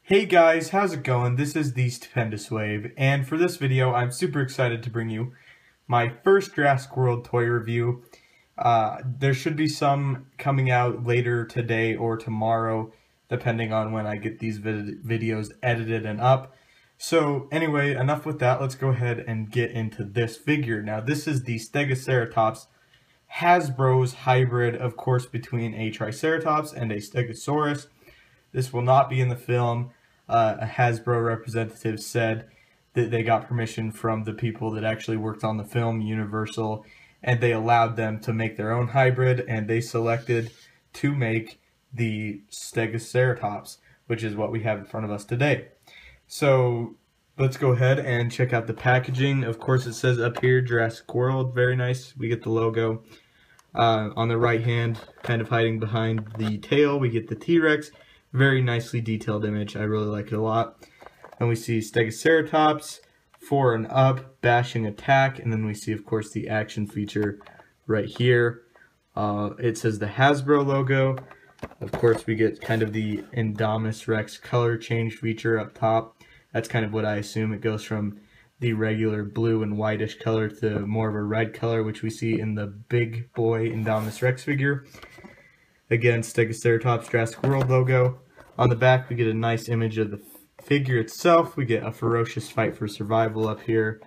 Hey guys, how's it going? This is the Stupendous Wave, and for this video I'm super excited to bring you my first Jurassic World toy review. There should be some coming out later today or tomorrow, depending on when I get these videos edited and up. So anyway, enough with that, let's go ahead and get into this figure. Now this is the Stegoceratops, Hasbro's hybrid, of course, between a Triceratops and a Stegosaurus. This will not be in the film. A Hasbro representative said that they got permission from the people that actually worked on the film, Universal, and they allowed them to make their own hybrid, and they selected to make the Stegoceratops, which is what we have in front of us today. So let's go ahead and check out the packaging. Of course, it says up here, Jurassic World, very nice. We get the logo. On the right hand, kind of hiding behind the tail, we get the T-Rex. Very nicely detailed image. I really like it a lot. And we see Stegoceratops, 4 and up, bashing attack, and then we see, of course, the action feature right here. It says the Hasbro logo. Of course, we get kind of the Indominus Rex color change feature up top. That's kind of what I assume. It goes from the regular blue and whitish color to more of a red color, which we see in the big boy Indominus Rex figure. Again, Stegoceratops Jurassic World logo. On the back, we get a nice image of the figure itself. We get a ferocious fight for survival up here.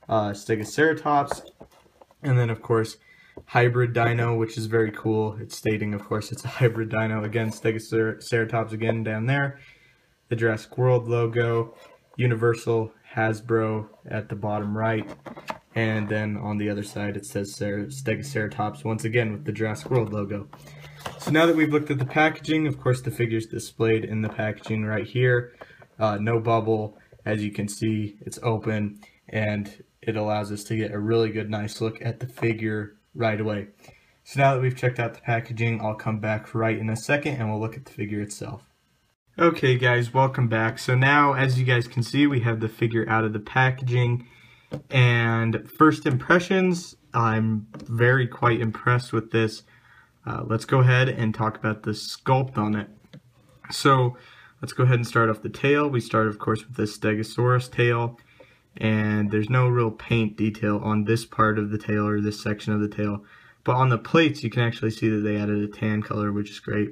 Stegoceratops. And then, of course, hybrid dino, which is very cool. It's stating, of course, it's a hybrid dino. Again, Stegoceratops again down there. The Jurassic World logo. Universal, Hasbro at the bottom right. And then on the other side, it says Stegoceratops once again with the Jurassic World logo. So now that we've looked at the packaging, of course the figure's displayed in the packaging right here. No bubble, as you can see, it's open, and it allows us to get a really good, nice look at the figure right away. So now that we've checked out the packaging, I'll come back right in a second and we'll look at the figure itself. Okay guys, welcome back. So now, as you guys can see, we have the figure out of the packaging, and first impressions, I'm quite impressed with this. Let's go ahead and talk about the sculpt on it. So let's go ahead and start off the tail. We start, of course, with the Stegosaurus tail, and there's no real paint detail on this part of the tail or this section of the tail. But on the plates, you can actually see that they added a tan color, which is great.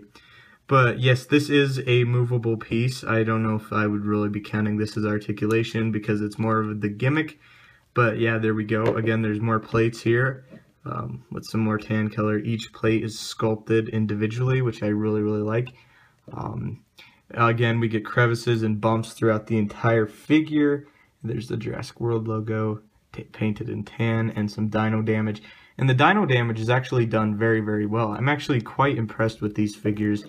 But yes, this is a movable piece. I don't know if I would really be counting this as articulation because it's more of the gimmick. But yeah, there we go. Again, there's more plates here. With some more tan color. Each plate is sculpted individually, which I really like. Again, we get crevices and bumps throughout the entire figure. There's the Jurassic World logo painted in tan, and some dino damage. And the dino damage is actually done very well. I'm actually quite impressed with these figures'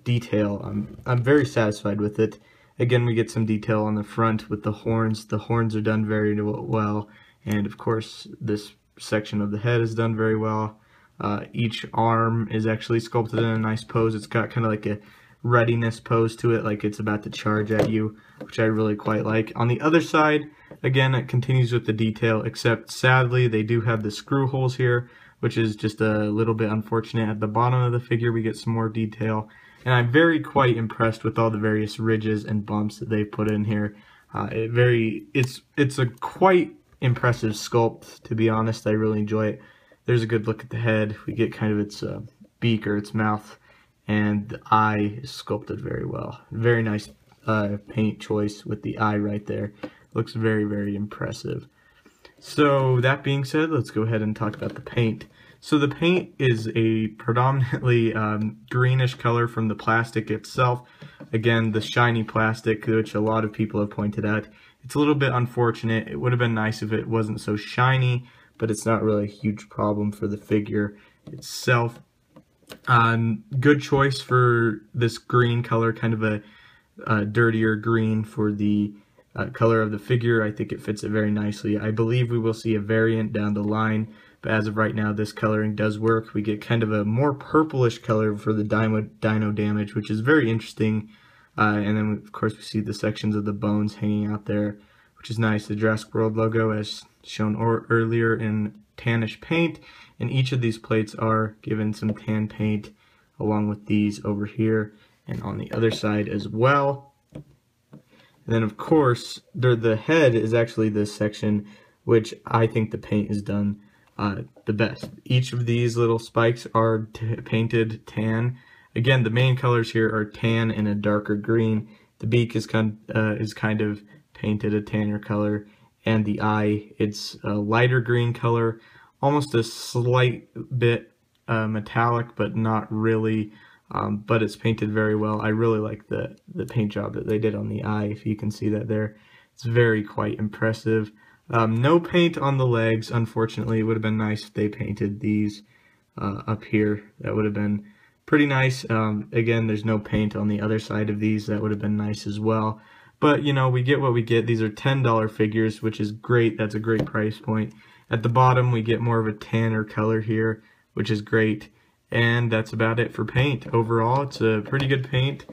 detail. I'm very satisfied with it. Again, we get some detail on the front with the horns. The horns are done very well, and of course this section of the head is done very well. Each arm is actually sculpted in a nice pose. It's got kind of like a readiness pose to it, like it's about to charge at you, which I really quite like. On the other side, again, it continues with the detail, except sadly they do have the screw holes here, which is just a little bit unfortunate. At the bottom of the figure we get some more detail, and I'm quite impressed with all the various ridges and bumps that they put in here. It's a quite impressive sculpt, to be honest. I really enjoy it. There's a good look at the head. We get kind of its beak or its mouth, and the eye is sculpted very well. Very nice paint choice with the eye right there. Looks very impressive. So that being said, let's go ahead and talk about the paint. So the paint is a predominantly greenish color from the plastic itself. Again, the shiny plastic, which a lot of people have pointed out. It's a little bit unfortunate. It would have been nice if it wasn't so shiny, but it's not really a huge problem for the figure itself. Good choice for this green color, kind of a dirtier green for the color of the figure. I think it fits it very nicely. I believe we will see a variant down the line, but as of right now, this coloring does work. We get kind of a more purplish color for the dino damage, which is very interesting. And then, of course, we see the sections of the bones hanging out there, which is nice. The Jurassic World logo, as shown earlier, in tannish paint, and each of these plates are given some tan paint, along with these over here, and on the other side as well. And then of course, the head is actually this section, which I think the paint is done the best. Each of these little spikes are painted tan. Again, the main colors here are tan and a darker green. The beak is kind of painted a tanner color, and the eye, it's a lighter green color, almost a slight bit metallic, but not really. But it's painted very well. I really like the paint job that they did on the eye, if you can see that there. It's very quite impressive. No paint on the legs, unfortunately. It would have been nice if they painted these up here. That would have been pretty nice. Again, there's no paint on the other side of these. That would have been nice as well. But, you know, we get what we get. These are $10 figures, which is great. That's a great price point. At the bottom, we get more of a tanner color here, which is great. And that's about it for paint. Overall, it's a pretty good paint,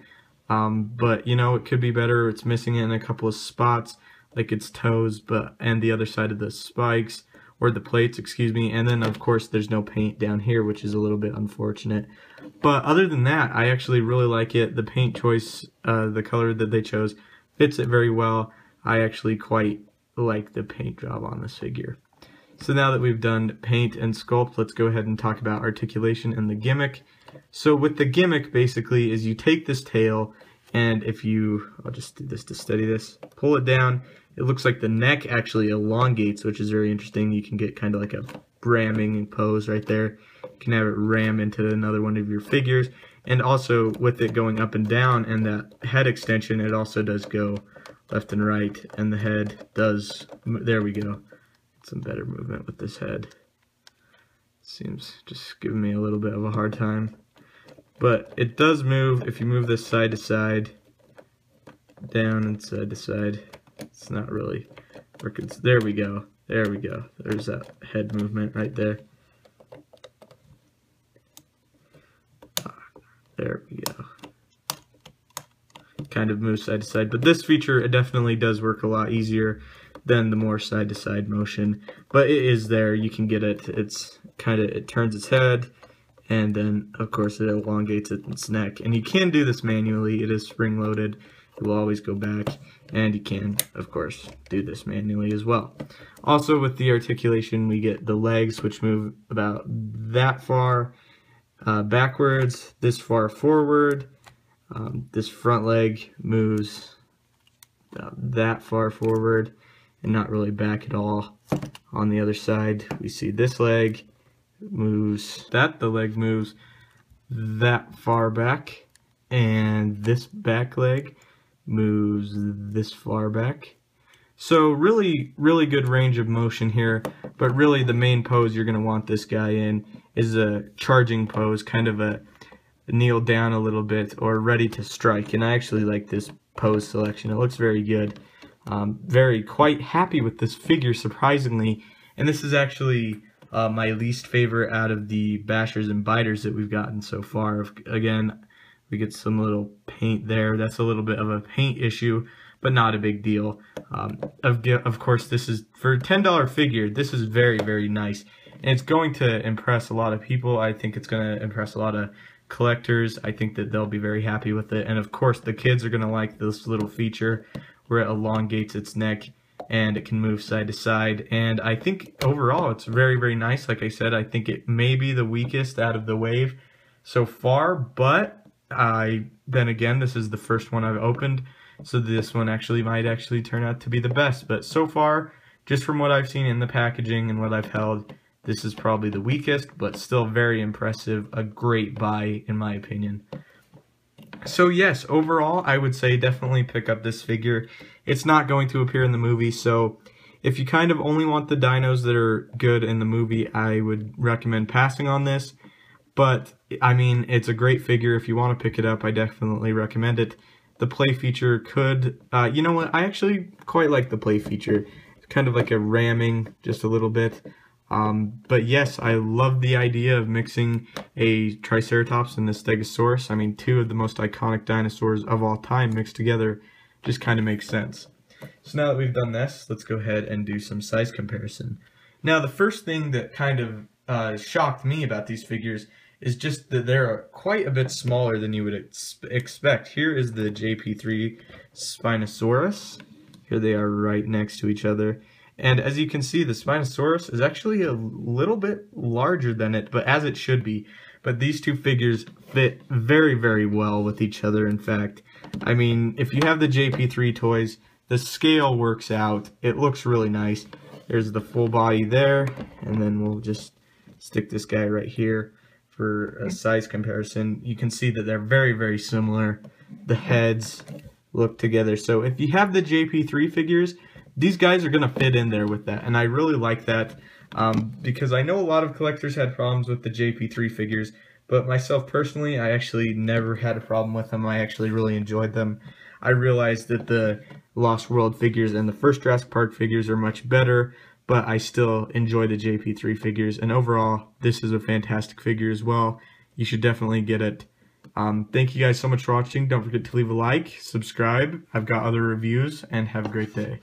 but you know, it could be better. It's missing it in a couple of spots, like its toes, and the other side of the spikes, or the plates, excuse me. And then of course there's no paint down here, which is a little bit unfortunate. But other than that, I actually really like it. The paint choice, the color that they chose, fits it very well. I actually quite like the paint job on this figure. So now that we've done paint and sculpt, let's go ahead and talk about articulation and the gimmick. So with the gimmick, basically, is you take this tail, and if you, I'll just do this to study this, pull it down, it looks like the neck actually elongates, which is very interesting. You can get kind of like a ramming pose right there. You can have it ram into another one of your figures. And also, with it going up and down and that head extension, it also does go left and right, and the head does, there we go. Some better movement with this head. Seems just giving me a little bit of a hard time. But it does move if you move this side to side, down and side to side. It's not really working. There we go. There we go. There's that head movement right there. There we go. Kind of moves side to side. But this feature, it definitely does work a lot easier than the more side-to-side motion, but it is there. You can get it. It's kind of, it turns its head, and then of course it elongates its neck. And you can do this manually. It is spring-loaded. It will always go back, and you can of course do this manually as well. Also, with the articulation, we get the legs, which move about that far backwards, this far forward. This front leg moves that far forward, and not really back at all. On the other side, we see this leg moves, the leg moves that far back, and this back leg moves this far back. So really, really good range of motion here, but really the main pose you're going to want this guy in is a charging pose, kind of a kneel down a little bit, or ready to strike. And I actually like this pose selection. It looks very good. Very quite happy with this figure, surprisingly, and this is actually my least favorite out of the bashers and biters that we've gotten so far. Again, we get some little paint there. That's a little bit of a paint issue, but not a big deal. Of course, this is for a $10 figure. This is very, very nice, and it's going to impress a lot of people. I think it's going to impress a lot of collectors. I think that they'll be very happy with it, and of course, the kids are going to like this little feature where it elongates its neck and it can move side to side. And I think overall it's very, very nice. Like I said, I think it may be the weakest out of the wave so far, but then again, this is the first one I've opened, so this one might actually turn out to be the best. But so far, just from what I've seen in the packaging and what I've held, this is probably the weakest, but still very impressive. A great buy in my opinion. So yes, overall, I would say definitely pick up this figure. It's not going to appear in the movie, so if you kind of only want the dinos that are good in the movie, I would recommend passing on this. But, I mean, it's a great figure. If you want to pick it up, I definitely recommend it. The play feature could, you know what, I actually quite like the play feature. It's kind of like a ramming, just a little bit. But yes, I love the idea of mixing a Triceratops and the Stegosaurus. I mean, two of the most iconic dinosaurs of all time mixed together just kind of makes sense. So now that we've done this, let's go ahead and do some size comparison. Now, the first thing that kind of shocked me about these figures is just that they're quite a bit smaller than you would expect. Here is the JP3 Spinosaurus. Here they are right next to each other. And as you can see, the Spinosaurus is actually a little bit larger than it, but as it should be. But these two figures fit very, very well with each other, in fact. I mean, if you have the JP3 toys, the scale works out. It looks really nice. There's the full body there, and then we'll just stick this guy right here for a size comparison. You can see that they're very, very similar. The heads look together. So if you have the JP3 figures, these guys are going to fit in there with that, and I really like that because I know a lot of collectors had problems with the JP3 figures, but myself personally, I actually never had a problem with them. I actually really enjoyed them. I realized that the Lost World figures and the first Jurassic Park figures are much better, but I still enjoy the JP3 figures, and overall, this is a fantastic figure as well. You should definitely get it. Thank you guys so much for watching. Don't forget to leave a like, subscribe. I've got other reviews, and have a great day.